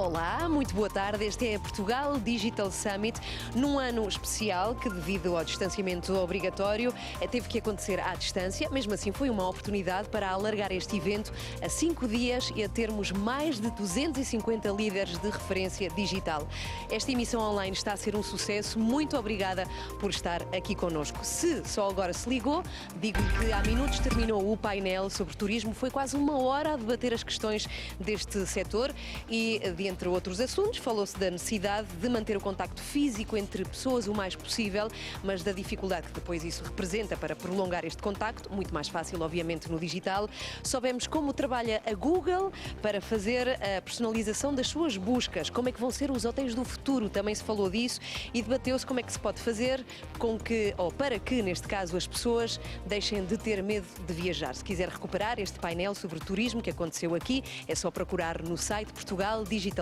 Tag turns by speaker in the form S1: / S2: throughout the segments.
S1: Olá, muito boa tarde. Este é Portugal Digital Summit, num ano especial que, devido ao distanciamento obrigatório, teve que acontecer à distância. Mesmo assim, foi uma oportunidade para alargar este evento a 5 dias e a termos mais de 250 líderes de referência digital. Esta emissão online está a ser um sucesso. Muito obrigada por estar aqui connosco. Se só agora se ligou, digo-lhe que há minutos terminou o painel sobre turismo. Foi quase uma hora a debater as questões deste setor e, entre outros assuntos, falou-se da necessidade de manter o contacto físico entre pessoas o mais possível, mas da dificuldade que depois isso representa para prolongar este contacto, muito mais fácil, obviamente, no digital. Soubemos como trabalha a Google para fazer a personalização das suas buscas, como é que vão ser os hotéis do futuro, também se falou disso, e debateu-se como é que se pode fazer com que, ou para que, neste caso, as pessoas deixem de ter medo de viajar. Se quiser recuperar este painel sobre turismo que aconteceu aqui, é só procurar no site portugaldigitalsummit.pt.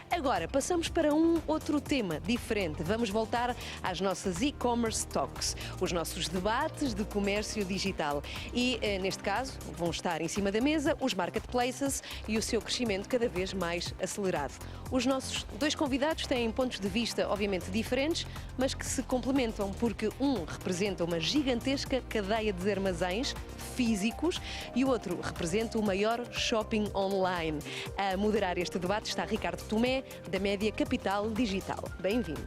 S1: Agora, passamos para um outro tema diferente. Vamos voltar às nossas e-commerce talks, os nossos debates de comércio digital. E, neste caso, vão estar em cima da mesa os marketplaces e o seu crescimento cada vez mais acelerado. Os nossos dois convidados têm pontos de vista, obviamente, diferentes, mas que se complementam, porque um representa uma gigantesca cadeia de armazéns físicos e o outro representa o maior shopping online. A moderar este debate está Ricardo Tomé, da Média Capital Digital. Bem-vindo.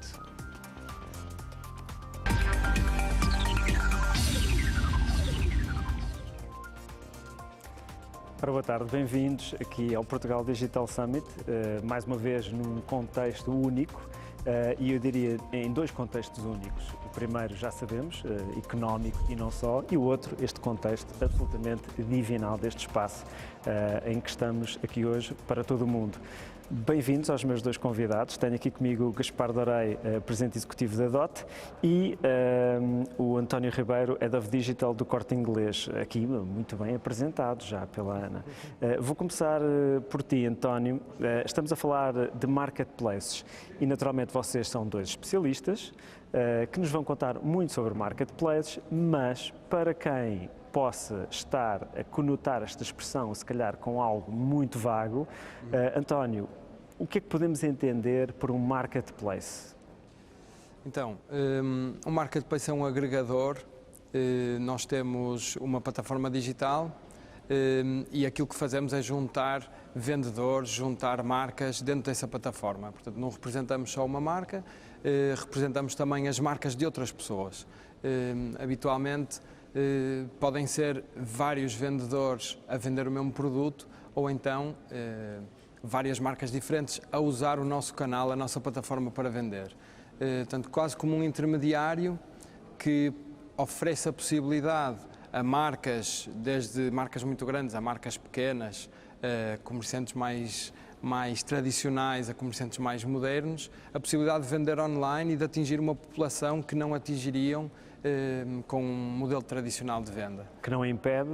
S2: Boa tarde, bem-vindos aqui ao Portugal Digital Summit, mais uma vez num contexto único, e eu diria em dois contextos únicos. O primeiro, já sabemos, económico e não só, e o outro, este contexto absolutamente divinal deste espaço em que estamos aqui hoje para todo o mundo. Bem-vindos aos meus dois convidados. Tenho aqui comigo o Gaspar Dorei, Presidente Executivo da DOT, e o António Ribeiro, Head of Digital do Corte Inglês, aqui muito bem apresentado já pela Ana. Vou começar por ti, António. Estamos a falar de marketplaces e naturalmente vocês são dois especialistas que nos vão contar muito sobre marketplaces, mas para quem possa estar a conotar esta expressão, se calhar com algo muito vago, António, o que é que podemos entender por um marketplace?
S3: Então, um marketplace é um agregador. Nós temos uma plataforma digital e aquilo que fazemos é juntar vendedores, juntar marcas dentro dessa plataforma. Portanto, não representamos só uma marca, representamos também as marcas de outras pessoas. Habitualmente, podem ser vários vendedores a vender o mesmo produto ou então várias marcas diferentes a usar o nosso canal, a nossa plataforma para vender. Portanto, quase como um intermediário que oferece a possibilidade a marcas, desde marcas muito grandes a marcas pequenas, comerciantes mais tradicionais a comerciantes mais modernos, a possibilidade de vender online e de atingir uma população que não atingiriam com um modelo tradicional de venda.
S2: Que não impede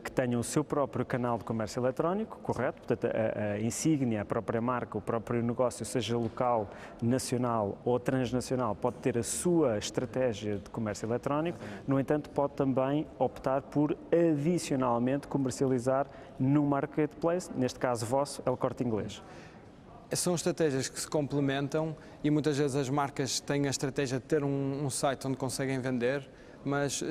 S2: que tenham o seu próprio canal de comércio eletrónico, correto? Portanto, a insígnia, a própria marca, o próprio negócio, seja local, nacional ou transnacional, pode ter a sua estratégia de comércio eletrónico. No entanto, pode também optar por adicionalmente comercializar no marketplace, neste caso vosso, é o Corte Inglês.
S3: São estratégias que se complementam e muitas vezes as marcas têm a estratégia de ter um site onde conseguem vender, mas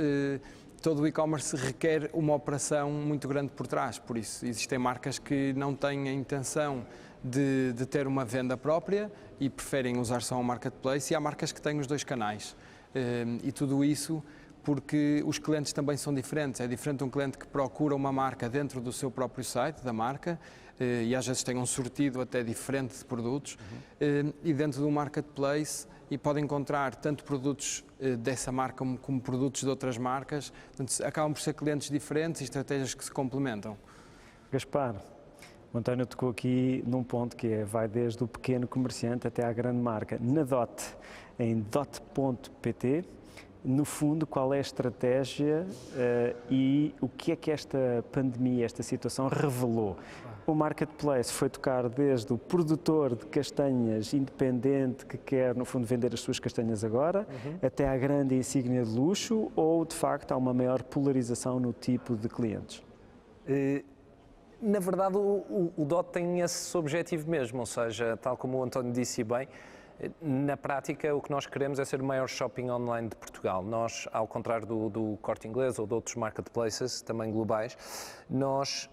S3: todo o e-commerce requer uma operação muito grande por trás. Por isso, existem marcas que não têm a intenção de ter uma venda própria e preferem usar só um marketplace, e há marcas que têm os dois canais. E tudo isso porque os clientes também são diferentes. É diferente um cliente que procura uma marca dentro do seu próprio site, da marca, e às vezes tem um sortido até diferente de produtos, e dentro do marketplace e pode encontrar tanto produtos dessa marca como produtos de outras marcas. Portanto, acabam por ser clientes diferentes e estratégias que se complementam.
S2: Gaspar, o António tocou aqui num ponto que vai desde o pequeno comerciante até à grande marca. Na DOT, em dot.pt, no fundo, qual é a estratégia e o que é que esta pandemia, esta situação revelou? O marketplace foi tocar desde o produtor de castanhas independente que quer, no fundo, vender as suas castanhas agora, até à grande insígnia de luxo, ou, de facto, há uma maior polarização no tipo de clientes?
S4: Na verdade, o DOT tem esse objetivo mesmo, ou seja, tal como o António disse bem, na prática o que nós queremos é ser o maior shopping online de Portugal. Nós, ao contrário do Corte Inglês ou de outros marketplaces, também globais, nós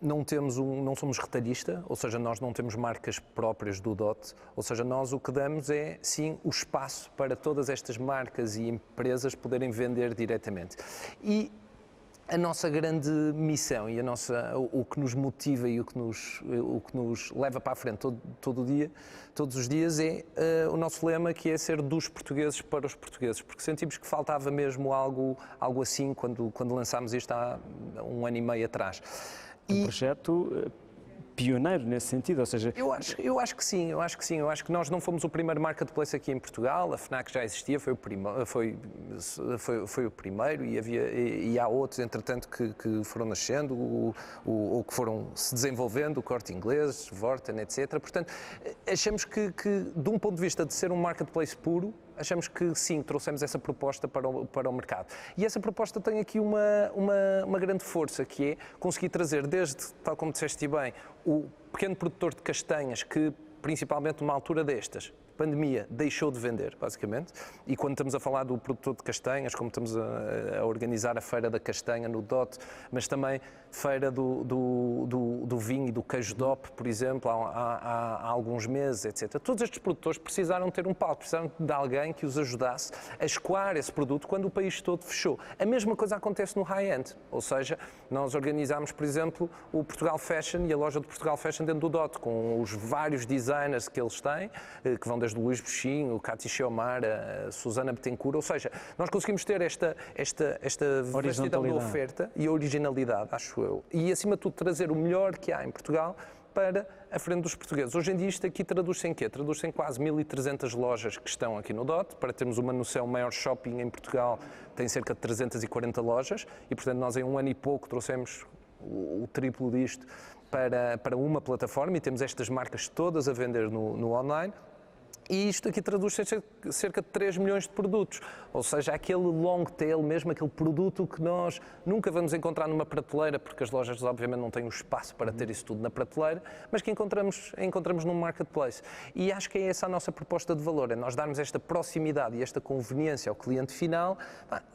S4: não somos retalhista, ou seja, nós não temos marcas próprias do DOT, ou seja, nós o que damos é, sim, o espaço para todas estas marcas e empresas poderem vender diretamente. E a nossa grande missão e o que nos motiva e o que nos leva para a frente todos os dias é o nosso lema, que é ser dos portugueses para os portugueses, porque sentimos que faltava mesmo algo assim quando lançámos isto há 1 ano e meio atrás.
S2: Um projeto pioneiro nesse sentido, ou seja...
S4: Eu acho que sim. Eu acho que nós não fomos o primeiro marketplace aqui em Portugal, a FNAC já existia, foi o primeiro e há outros, entretanto, que foram nascendo ou que foram se desenvolvendo, o Corte Inglês, Vorten, etc. Portanto, achamos que, de um ponto de vista de ser um marketplace puro, achamos que sim, trouxemos essa proposta para o mercado. E essa proposta tem aqui uma grande força, que é conseguir trazer desde, tal como disseste bem, o pequeno produtor de castanhas que, principalmente numa altura destas, pandemia, deixou de vender, basicamente, e quando estamos a falar do produtor de castanhas, como estamos a organizar a Feira da Castanha no DOT, mas também Feira do Vinho e do Queijo DOP, por exemplo, há alguns meses, etc. Todos estes produtores precisaram ter um palco, precisaram de alguém que os ajudasse a escoar esse produto quando o país todo fechou. A mesma coisa acontece no high-end, ou seja, nós organizámos, por exemplo, o Portugal Fashion e a loja do Portugal Fashion dentro do DOT, com os vários designers que eles têm, que vão desde o Luís Buxinho, o Cati Xiomar, a Susana Betancourt, ou seja, nós conseguimos ter esta vastidão de oferta e originalidade, acho eu, e acima de tudo trazer o melhor que há em Portugal para a frente dos portugueses. Hoje em dia isto aqui traduz-se em quê? Traduz-se em quase 1.300 lojas que estão aqui no DOT. Para termos uma noção, o maior shopping em Portugal tem cerca de 340 lojas e, portanto, nós em 1 ano e pouco trouxemos o triplo disto para uma plataforma e temos estas marcas todas a vender no online. E isto aqui traduz-se em cerca de 3 milhões de produtos, ou seja, aquele long tail mesmo, aquele produto que nós nunca vamos encontrar numa prateleira, porque as lojas obviamente não têm o espaço para ter isso tudo na prateleira, mas que encontramos num marketplace. E acho que é essa a nossa proposta de valor, é nós darmos esta proximidade e esta conveniência ao cliente final,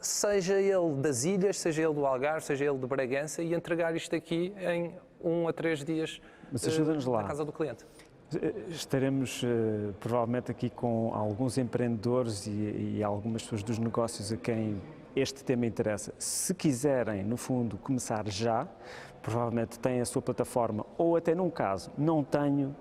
S4: seja ele das ilhas, seja ele do Algarve, seja ele de Bragança, e entregar isto aqui em 1 a 3 dias na casa do cliente.
S2: Estaremos provavelmente aqui com alguns empreendedores e algumas pessoas dos negócios a quem este tema interessa. Se quiserem, no fundo, começar já, provavelmente têm a sua plataforma, ou até num caso,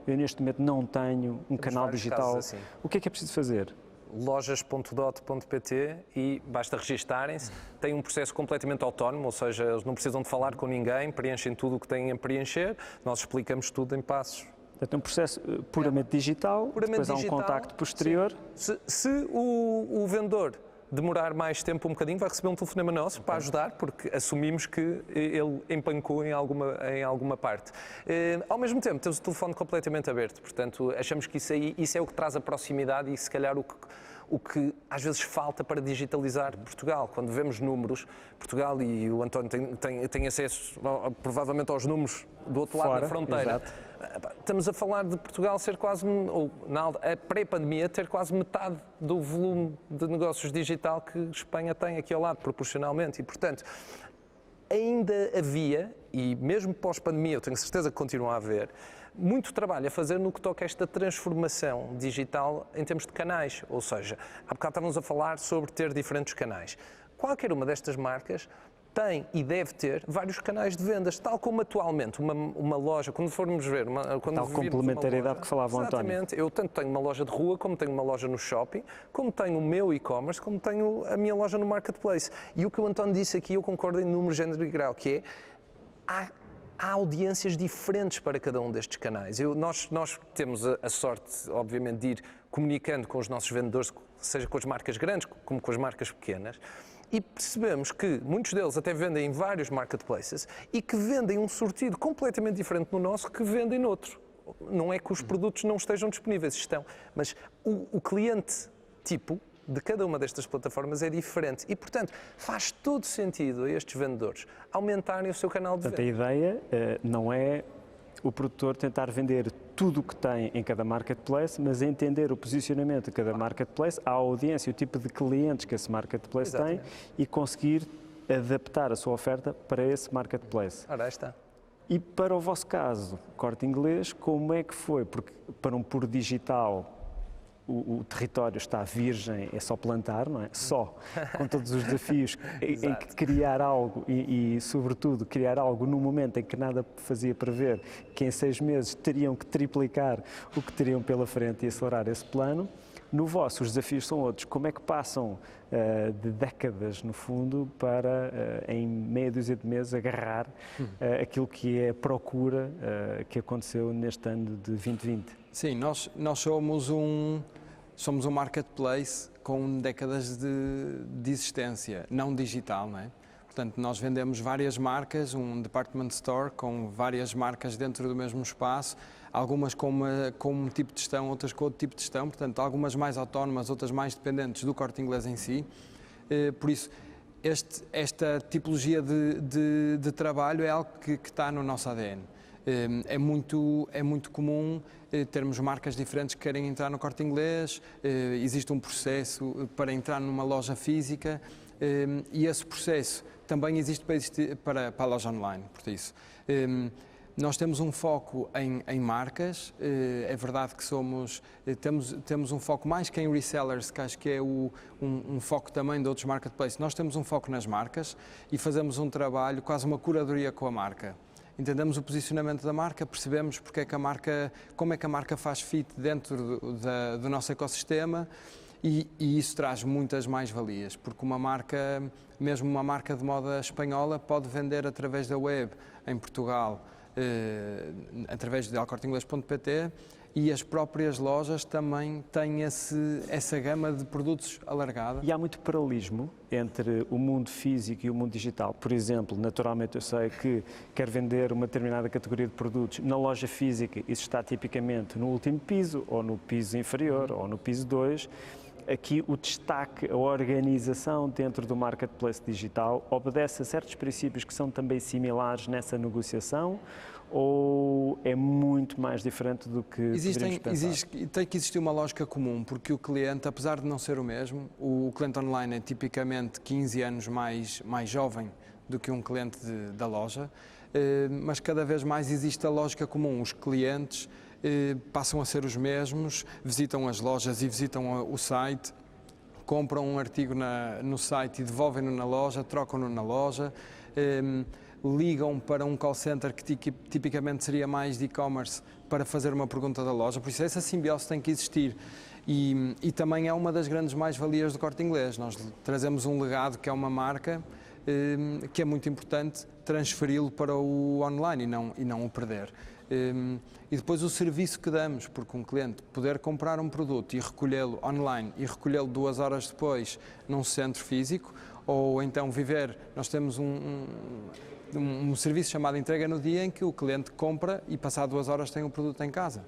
S2: eu neste momento não tenho um canal digital. Assim. O que é preciso fazer?
S4: lojas.dot.pt e basta registarem-se. Tem um processo completamente autónomo, ou seja, eles não precisam de falar com ninguém, preenchem tudo o que têm a preencher, nós explicamos tudo em passos.
S2: Portanto, é um processo puramente digital, depois há um contacto posterior.
S4: Se o vendedor demorar mais tempo um bocadinho, vai receber um telefonema nosso para ajudar, porque assumimos que ele empancou em alguma parte. Ao mesmo tempo, temos o telefone completamente aberto, portanto, achamos que isso é o que traz a proximidade e, se calhar, o que às vezes falta para digitalizar Portugal. Quando vemos números, Portugal, e o António tem acesso provavelmente aos números do outro lado da fronteira. Exato. Estamos a falar de Portugal ser quase, ou a pré-pandemia, ter quase metade do volume de negócios digital que Espanha tem aqui ao lado, proporcionalmente. E, portanto, ainda havia, e mesmo pós-pandemia, eu tenho certeza que continua a haver, muito trabalho a fazer no que toca a esta transformação digital em termos de canais. Ou seja, há bocado estávamos a falar sobre ter diferentes canais. Qualquer uma destas marcas tem e deve ter vários canais de vendas, tal como atualmente uma loja, quando formos ver...
S2: Tal complementariedade que falava o António.
S4: Exatamente, eu tanto tenho uma loja de rua, como tenho uma loja no shopping, como tenho o meu e-commerce, como tenho a minha loja no marketplace. E o que o António disse aqui, eu concordo em número, género e grau, que é, há audiências diferentes para cada um destes canais. Nós temos a sorte, obviamente, de ir comunicando com os nossos vendedores, seja com as marcas grandes, como com as marcas pequenas, e percebemos que muitos deles até vendem em vários marketplaces e que vendem um sortido completamente diferente no nosso que vendem noutro. Não é que os produtos não estejam disponíveis, estão, mas o cliente tipo de cada uma destas plataformas é diferente e, portanto, faz todo sentido a estes vendedores aumentarem o seu canal de
S2: Portanto,
S4: venda.
S2: a ideia não é o produtor tentar vender tudo o que tem em cada marketplace, mas entender o posicionamento de cada marketplace, a audiência, o tipo de clientes que esse marketplace tem e conseguir adaptar a sua oferta para esse marketplace.
S4: Ora, aí está.
S2: E para o vosso caso, Corte Inglês, como é que foi? Porque para um puro digital o território está virgem, é só plantar, não é? Só, com todos os desafios em que criar algo e, sobretudo, criar algo no momento em que nada fazia prever que em 6 meses teriam que triplicar o que teriam pela frente e acelerar esse plano. No vosso, os desafios são outros. Como é que passam de décadas, no fundo, para, em meia dúzia de meses, agarrar aquilo que é a procura que aconteceu neste ano de 2020?
S3: Sim, nós somos um marketplace com décadas de existência, não digital, não é? Portanto, nós vendemos várias marcas, um department store com várias marcas dentro do mesmo espaço, algumas com um tipo de gestão, outras com outro tipo de gestão, portanto, algumas mais autónomas, outras mais dependentes do Corte Inglês em si. Por isso, esta tipologia de trabalho é algo que está no nosso ADN. É muito comum termos marcas diferentes que querem entrar no Corte Inglês, existe um processo para entrar numa loja física e esse processo também existe para a loja online, por isso. Nós temos um foco em marcas, é verdade que temos um foco mais que em resellers, que acho que é um foco também de outros marketplaces. Nós temos um foco nas marcas e fazemos um trabalho, quase uma curadoria com a marca. Entendemos o posicionamento da marca, percebemos como é que a marca faz fit dentro do nosso ecossistema e isso traz muitas mais-valias, porque uma marca, mesmo uma marca de moda espanhola, pode vender através da web em Portugal, através de alcorteingles.pt e as próprias lojas também têm essa gama de produtos alargada.
S2: E há muito paralelismo entre o mundo físico e o mundo digital. Por exemplo, naturalmente eu sei que quer vender uma determinada categoria de produtos na loja física, isso está tipicamente no último piso, ou no piso inferior, ou no piso 2. Aqui o destaque, a organização dentro do marketplace digital obedece a certos princípios que são também similares nessa negociação ou é muito mais diferente do que poderíamos pensar?
S3: Tem que existir uma lógica comum, porque o cliente, apesar de não ser o mesmo, o cliente online é tipicamente 15 anos mais jovem do que um cliente da loja, mas cada vez mais existe a lógica comum. Os clientes passam a ser os mesmos, visitam as lojas e visitam o site, compram um artigo no site e devolvem-no na loja, trocam-no na loja, ligam para um call center que tipicamente seria mais de e-commerce para fazer uma pergunta da loja, por isso essa simbiose tem que existir e também é uma das grandes mais-valias do Corte Inglês. Nós trazemos um legado que é uma marca que é muito importante transferi-lo para o online e não o perder. E depois o serviço que damos, porque um cliente poder comprar um produto e recolhê-lo online e recolhê-lo 2 horas depois num centro físico, ou então nós temos um serviço chamado entrega no dia em que o cliente compra e passado 2 horas tem o produto em casa.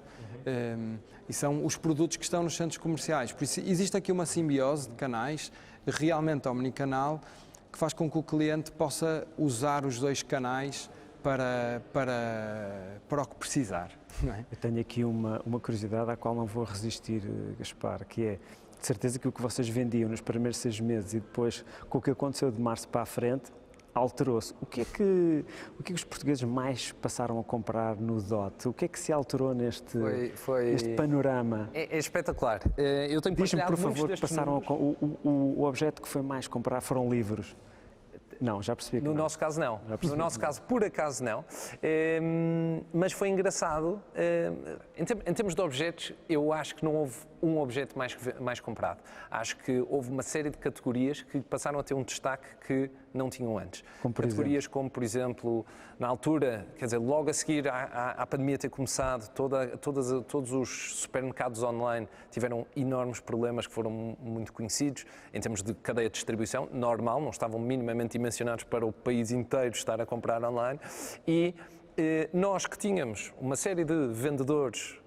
S3: E são os produtos que estão nos centros comerciais. Por isso existe aqui uma simbiose de canais, realmente omnicanal, que faz com que o cliente possa usar os 2 canais para o que precisar. Não é?
S2: Eu tenho aqui uma curiosidade à qual não vou resistir, Gaspar, que é, de certeza que o que vocês vendiam nos primeiros 6 meses e depois com o que aconteceu de março para a frente, alterou-se. O que é que os portugueses mais passaram a comprar no DOT? O que é que se alterou neste panorama?
S4: É espetacular. Eu tenho
S2: Diz-me, por favor, que passaram o objeto que foi mais comprar foram livros. Não, já percebi que
S4: no nosso caso não. No nosso caso, por acaso, não. Mas foi engraçado. Em termos de objetos, eu acho que não houve um objeto mais comprado. Acho que houve uma série de categorias que passaram a ter um destaque que não tinham antes. Categorias como, por exemplo, na altura, quer dizer, logo a seguir à pandemia ter começado, todos os supermercados online tiveram enormes problemas que foram muito conhecidos em termos de cadeia de distribuição, normal, não estavam minimamente dimensionados para o país inteiro estar a comprar online e nós que tínhamos uma série de vendedores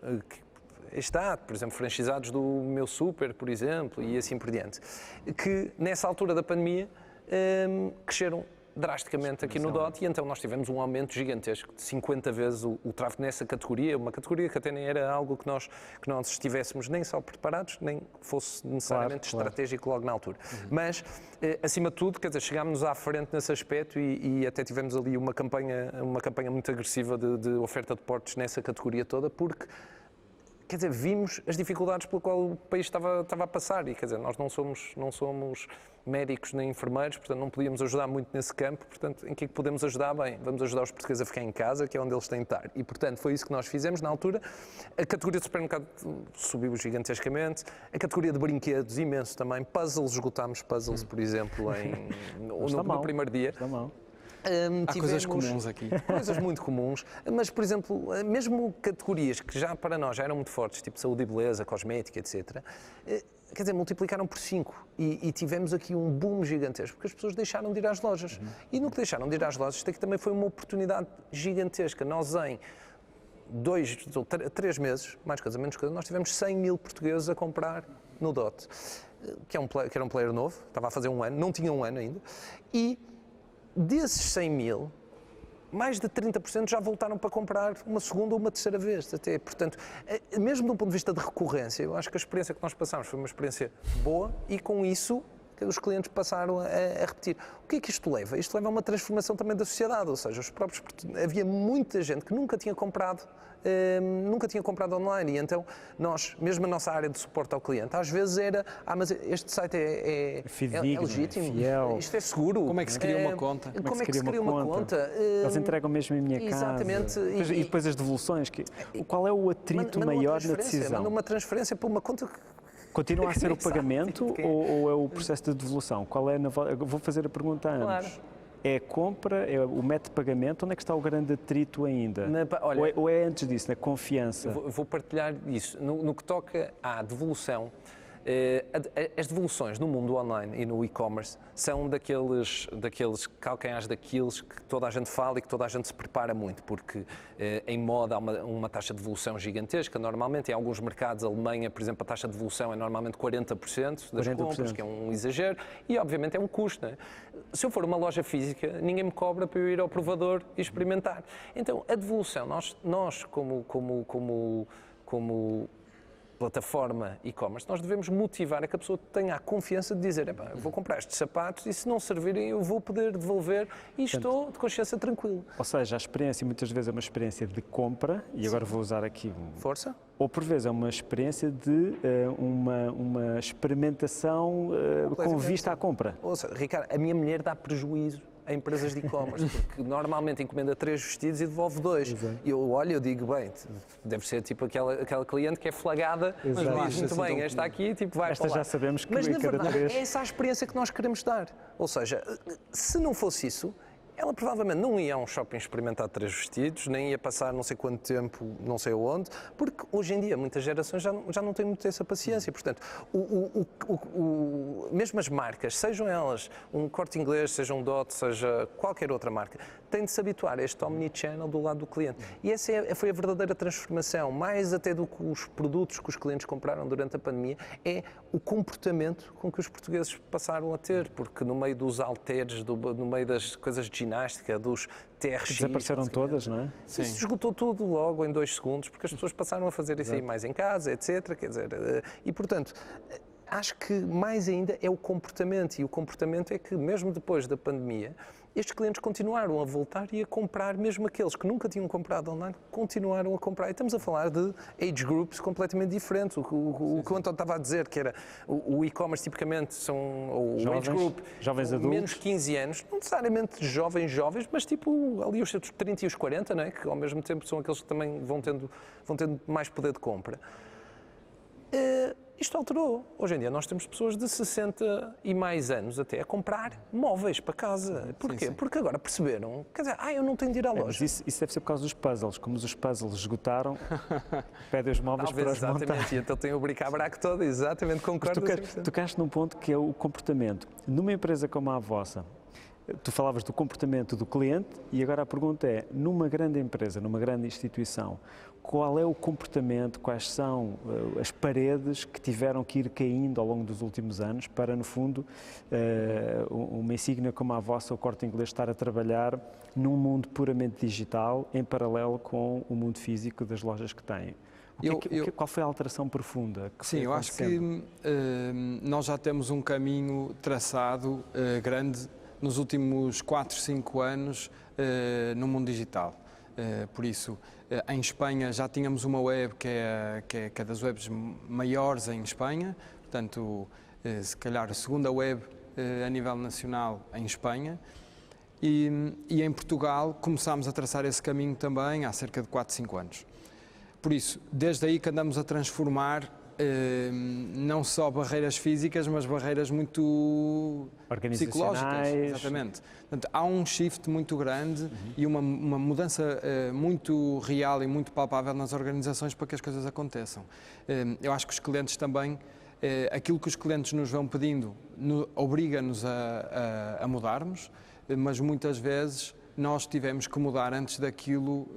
S4: está, por exemplo, franchisados do Meu Super, por exemplo, e assim por diante, que nessa altura da pandemia cresceram drasticamente aqui no DOT e então nós tivemos um aumento gigantesco de 50 vezes o tráfego nessa categoria, uma categoria que até nem era algo que nós estivéssemos nem só preparados, nem fosse necessariamente estratégico logo na altura. Mas, acima de tudo, quer dizer, chegámos à frente nesse aspecto e até tivemos ali uma campanha muito agressiva de oferta de portos nessa categoria toda, porque quer dizer, vimos as dificuldades pelo qual o país estava a passar e, quer dizer, nós não somos médicos nem enfermeiros, portanto não podíamos ajudar muito nesse campo, portanto em que é que podemos ajudar? Bem, vamos ajudar os portugueses a ficar em casa, que é onde eles têm de estar. E, portanto, foi isso que nós fizemos na altura. A categoria de supermercado subiu gigantescamente, a categoria de brinquedos imenso também, puzzles, esgotámos puzzles, por exemplo, no primeiro dia.
S2: Está mal.
S3: Há coisas comuns aqui.
S4: Coisas muito comuns, mas, por exemplo, mesmo categorias que já para nós já eram muito fortes, tipo saúde e beleza, cosmética, etc., quer dizer, multiplicaram por 5 e tivemos aqui um boom gigantesco, porque as pessoas deixaram de ir às lojas. E no que deixaram de ir às lojas, isto aqui também foi uma oportunidade gigantesca. Nós em 2 ou 3 meses, mais coisa, menos coisa, nós tivemos 100 mil portugueses a comprar no DOT, que era um player novo, estava a fazer um ano, não tinha um ano ainda, e desses 100 mil, mais de 30% já voltaram para comprar uma segunda ou uma terceira vez, até. Portanto, mesmo de um ponto de vista de recorrência, eu acho que a experiência que nós passámos foi uma experiência boa e com isso os clientes passaram a repetir. O que é que isto leva? Isto leva a uma transformação também da sociedade, ou seja, havia muita gente que nunca tinha comprado online e então nós, mesmo a nossa área de suporte ao cliente, às vezes era, mas este site é legítimo,
S2: fiel.
S4: Isto é seguro.
S3: Como é que se cria uma conta?
S4: Como é que se cria uma conta?
S2: Eles entregam mesmo em minha casa.
S4: Exatamente.
S2: E depois as devoluções. Qual é o atrito maior na decisão?
S4: Manda uma transferência para uma conta que...
S2: Continua a ser o pagamento ou é o processo de devolução? Qual é vou fazer a pergunta a ambos.
S4: Claro.
S2: É a compra, é o método de pagamento? Onde é que está o grande atrito ainda?
S4: Olha,
S2: ou é antes disso, na confiança?
S4: Vou partilhar isso. No que toca à devolução, as devoluções no mundo online e no e-commerce são daqueles calcanhares daqueles que toda a gente fala e que toda a gente se prepara muito, porque em moda há uma taxa de devolução gigantesca. Normalmente, em alguns mercados, a Alemanha, por exemplo, a taxa de devolução é normalmente 40% das compras, que é um exagero, e obviamente é um custo. Não é? Se eu for uma loja física, ninguém me cobra para eu ir ao provador e experimentar. Então, a devolução, nós como plataforma e-commerce, nós devemos motivar a que a pessoa tenha a confiança de dizer, eu vou comprar estes sapatos e se não servirem eu vou poder devolver e estou de consciência tranquilo.
S2: Ou seja, a experiência muitas vezes é uma experiência de compra, e agora vou usar aqui...
S4: Força.
S2: Ou por vezes é uma experiência de uma experimentação com vista à compra.
S4: Ou seja, Ricardo, a minha mulher dá prejuízo a empresas de e-commerce, porque normalmente encomenda 3 vestidos e devolve 2. E eu olho e digo, bem, deve ser tipo aquela cliente que é flagada, mas diz muito bem, esta aqui tipo, vai
S2: esta
S4: para lá.
S2: Já sabemos que
S4: mas na verdade
S2: 3...
S4: é essa a experiência que nós queremos dar. Ou seja, se não fosse isso, ela provavelmente não ia a um shopping experimentar 3 vestidos, nem ia passar não sei quanto tempo, não sei aonde, porque hoje em dia muitas gerações já não têm muito essa paciência. Portanto, mesmo as marcas, sejam elas um Corte Inglês, seja um DOT, seja qualquer outra marca, têm de se habituar a este omnichannel do lado do cliente. E essa foi a verdadeira transformação, mais até do que os produtos que os clientes compraram durante a pandemia, é o comportamento com que os portugueses passaram a ter, porque no meio dos halteres, no meio das coisas de ginástica, dos TRX...
S2: Desapareceram todas, não é?
S4: Sim. Isso esgotou tudo logo em 2 segundos, porque as pessoas passaram a fazer isso aí mais em casa, etc. Quer dizer, e portanto, acho que mais ainda é o comportamento, e o comportamento é que mesmo depois da pandemia, estes clientes continuaram a voltar e a comprar, mesmo aqueles que nunca tinham comprado online, continuaram a comprar. E estamos a falar de age groups completamente diferentes. O que o António estava a dizer, que era o e-commerce tipicamente são o age group,
S2: jovens adultos,
S4: menos 15 anos, não necessariamente jovens, mas tipo ali os 30 e os 40, não é? Que ao mesmo tempo são aqueles que também vão tendo mais poder de compra. Isto alterou. Hoje em dia nós temos pessoas de 60 e mais anos até a comprar móveis para casa. Porquê? Sim. Porque agora perceberam, quer dizer, eu não tenho de ir à loja.
S2: Mas isso deve ser por causa dos puzzles. Como os puzzles esgotaram, pedem os móveis para os montar.
S4: Exatamente, e então tem o bric-a-brac todo, exatamente, concordo.
S2: Tocaste num ponto que é o comportamento. Numa empresa como a vossa, Tu falavas do comportamento do cliente e agora a pergunta é, numa grande empresa, numa grande instituição, qual é o comportamento, quais são as paredes que tiveram que ir caindo ao longo dos últimos anos para, no fundo, uma insígnia como a vossa, o Corte Inglês, estar a trabalhar num mundo puramente digital em paralelo com o mundo físico das lojas que têm? Qual foi a alteração profunda que
S3: Sim,
S2: foi
S3: eu acho que nós já temos um caminho traçado grande nos últimos 4, 5 anos no mundo digital. Por isso, em Espanha já tínhamos uma web que é das webs maiores em Espanha, portanto, se calhar a segunda web a nível nacional em Espanha. E em Portugal começámos a traçar esse caminho também há cerca de 4, 5 anos. Por isso, desde aí que andamos a transformar não só barreiras físicas, mas barreiras muito psicológicas. Exatamente. Portanto, há um shift muito grande e uma mudança muito real e muito palpável nas organizações para que as coisas aconteçam. Eu acho que os clientes também, aquilo que os clientes nos vão pedindo, obriga-nos a mudarmos, mas muitas vezes nós tivemos que mudar antes daquilo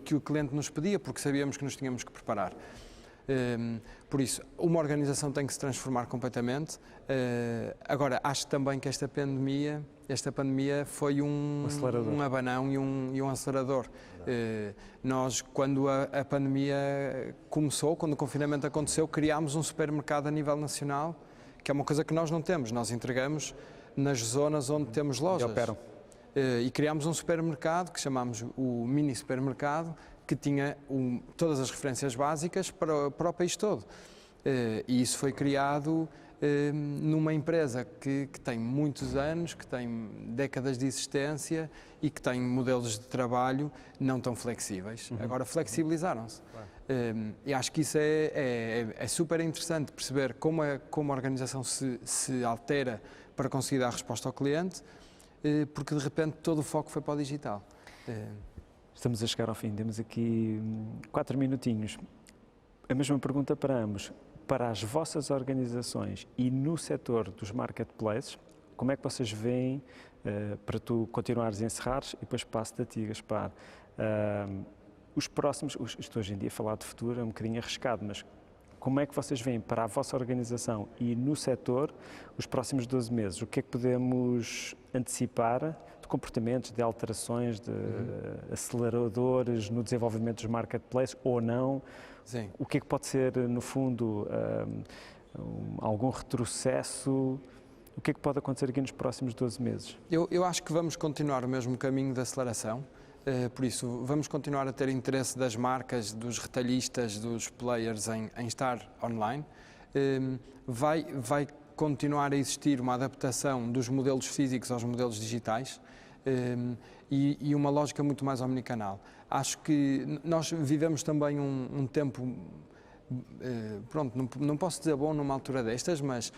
S3: que o cliente nos pedia, porque sabíamos que nos tínhamos que preparar. Por isso, uma organização tem que se transformar completamente. Agora, acho também que esta pandemia foi um abanão e um acelerador. Nós, quando a pandemia começou, quando o confinamento aconteceu, criámos um supermercado a nível nacional, que é uma coisa que nós não temos. Nós entregamos nas zonas onde temos lojas. E criámos um supermercado que chamámos o mini supermercado, que tinha todas as referências básicas para o país todo. E isso foi criado numa empresa que tem muitos anos, que tem décadas de existência e que tem modelos de trabalho não tão flexíveis. Agora flexibilizaram-se. E acho que isso é super interessante perceber como a organização se altera para conseguir dar resposta ao cliente, porque de repente todo o foco foi para o digital.
S2: Estamos a chegar ao fim, temos aqui 4 minutinhos. A mesma pergunta para ambos. Para as vossas organizações e no setor dos marketplaces, como é que vocês veem, para tu continuares a encerrares, e depois passo-te a ti, Gaspar, os próximos, isto hoje em dia falar de futuro é um bocadinho arriscado, mas como é que vocês veem para a vossa organização e no setor os próximos 12 meses? O que é que podemos antecipar de comportamentos, de alterações, de aceleradores no desenvolvimento dos marketplaces ou não?
S3: Sim.
S2: O que é que pode ser, no fundo, algum retrocesso? O que é que pode acontecer aqui nos próximos 12 meses?
S3: Eu acho que vamos continuar o mesmo caminho de aceleração. Por isso, vamos continuar a ter interesse das marcas, dos retalhistas, dos players em estar online. Vai continuar a existir uma adaptação dos modelos físicos aos modelos digitais e uma lógica muito mais omnicanal. Acho que nós vivemos também um tempo, pronto, não posso dizer bom numa altura destas, mas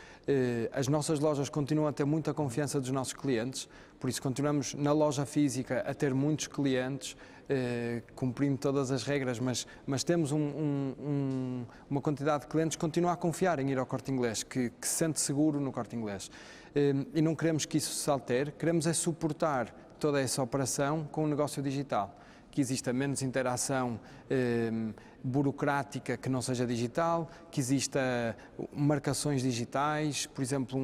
S3: as nossas lojas continuam a ter muita confiança dos nossos clientes, por isso continuamos na loja física a ter muitos clientes, cumprindo todas as regras, mas temos uma quantidade de clientes que continua a confiar em ir ao Corte Inglês, que se sente seguro no Corte Inglês. E não queremos que isso se altere, queremos é suportar toda essa operação com o negócio digital, que exista menos interação burocrática que não seja digital, que exista marcações digitais, por exemplo,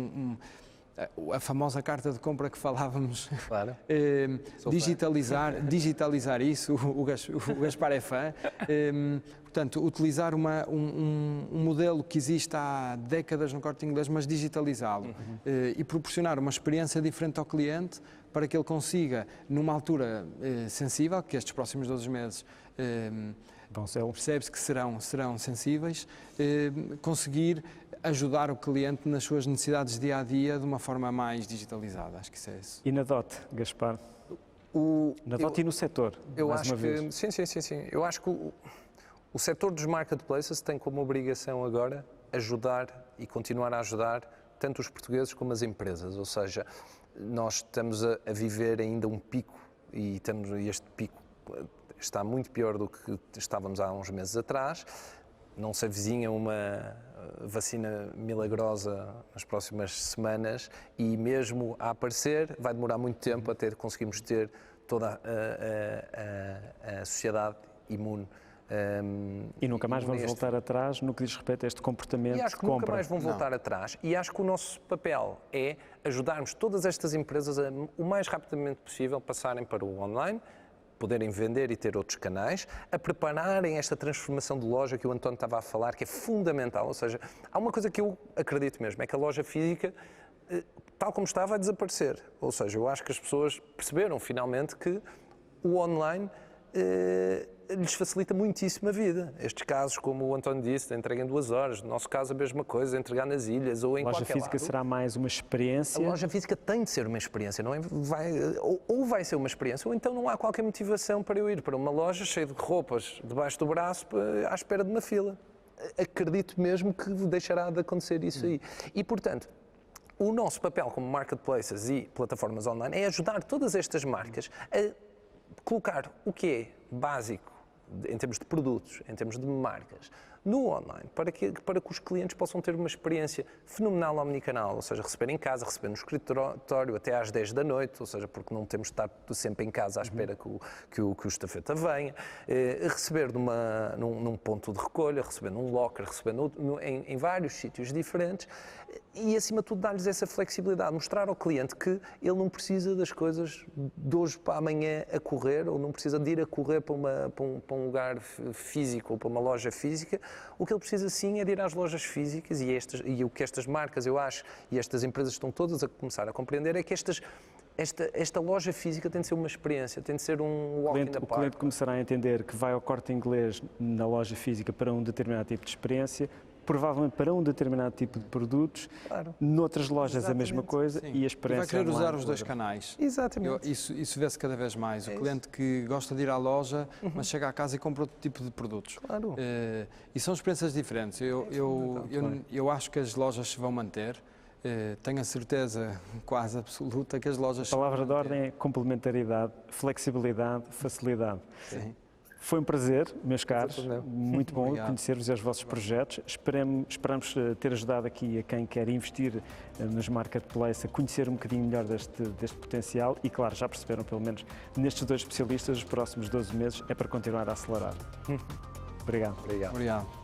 S3: a famosa carta de compra que falávamos,
S4: claro.
S3: digitalizar isso, o Gaspar é fã. Portanto, utilizar um modelo que existe há décadas no Corte Inglês, mas digitalizá-lo e proporcionar uma experiência diferente ao cliente para que ele consiga, numa altura sensível, que estes próximos 12 meses percebe-se que serão sensíveis, conseguir ajudar o cliente nas suas necessidades dia-a-dia de uma forma mais digitalizada. Acho que isso é isso.
S2: E na DOT, Gaspar? Na DOT e no setor, mais uma vez.
S4: Sim. Eu acho que o setor dos marketplaces tem como obrigação agora ajudar e continuar a ajudar tanto os portugueses como as empresas, ou seja, nós estamos a viver ainda um pico e este pico está muito pior do que estávamos há uns meses atrás. não se avizinha uma vacina milagrosa nas próximas semanas e mesmo a aparecer vai demorar muito tempo até conseguirmos ter toda a sociedade imune.
S2: E nunca mais vamos voltar atrás no que diz respeito a este comportamento de compra.
S4: E acho que nunca mais vão voltar atrás. E acho que o nosso papel é ajudarmos todas estas empresas a, o mais rapidamente possível, passarem para o online, poderem vender e ter outros canais, a prepararem esta transformação de loja que o António estava a falar, que é fundamental. Ou seja, há uma coisa que eu acredito mesmo, é que a loja física, tal como está, vai desaparecer. Ou seja, eu acho que as pessoas perceberam finalmente que o online lhes facilita muitíssimo a vida. Estes casos, como o António disse, da entrega em 2 horas, no nosso caso a mesma coisa, entregar nas ilhas ou em qualquer lado.
S2: A loja física será mais uma experiência?
S4: A loja física tem de ser uma experiência, não é? Ou vai ser uma experiência, ou então não há qualquer motivação para eu ir para uma loja cheia de roupas debaixo do braço à espera de uma fila. Acredito mesmo que deixará de acontecer isso aí. E, portanto, o nosso papel como marketplaces e plataformas online é ajudar todas estas marcas a colocar o que é básico em termos de produtos, em termos de marcas, no online, para que os clientes possam ter uma experiência fenomenal omnicanal, ou seja, receber em casa, receber no escritório até às 10 da noite, ou seja, porque não temos de estar sempre em casa à espera que o estafeta venha, receber num ponto de recolha, receber num locker, receber em vários sítios diferentes e, acima de tudo, dar-lhes essa flexibilidade, mostrar ao cliente que ele não precisa das coisas de hoje para amanhã a correr, ou não precisa de ir a correr para um lugar físico ou para uma loja física. O que ele precisa sim é de ir às lojas físicas e o que estas marcas, eu acho, e estas empresas estão todas a começar a compreender, é que esta loja física tem de ser uma experiência, tem de ser um walk in the park.
S2: O cliente começará a entender que vai ao Corte Inglês na loja física para um determinado tipo de experiência, provavelmente para um determinado tipo de produtos, claro. Noutras lojas a mesma coisa, sim. E a experiência
S3: vai querer usar os 2 canais.
S4: Exatamente.
S3: Isso vê-se cada vez mais. O cliente que gosta de ir à loja, mas chega à casa e compra outro tipo de produtos.
S4: Claro.
S3: E são experiências diferentes. Eu acho que as lojas se vão manter. Tenho a certeza quase absoluta que as lojas se vão manter.
S2: A palavra de ordem é complementaridade, flexibilidade, facilidade.
S3: Sim.
S2: Foi um prazer, meus caros, muito bom conhecer-vos e os vossos projetos. Esperamos ter ajudado aqui a quem quer investir nos marketplaces a conhecer um bocadinho melhor deste potencial e, claro, já perceberam, pelo menos nestes 2 especialistas, os próximos 12 meses é para continuar a acelerar. Obrigado.
S3: Obrigado.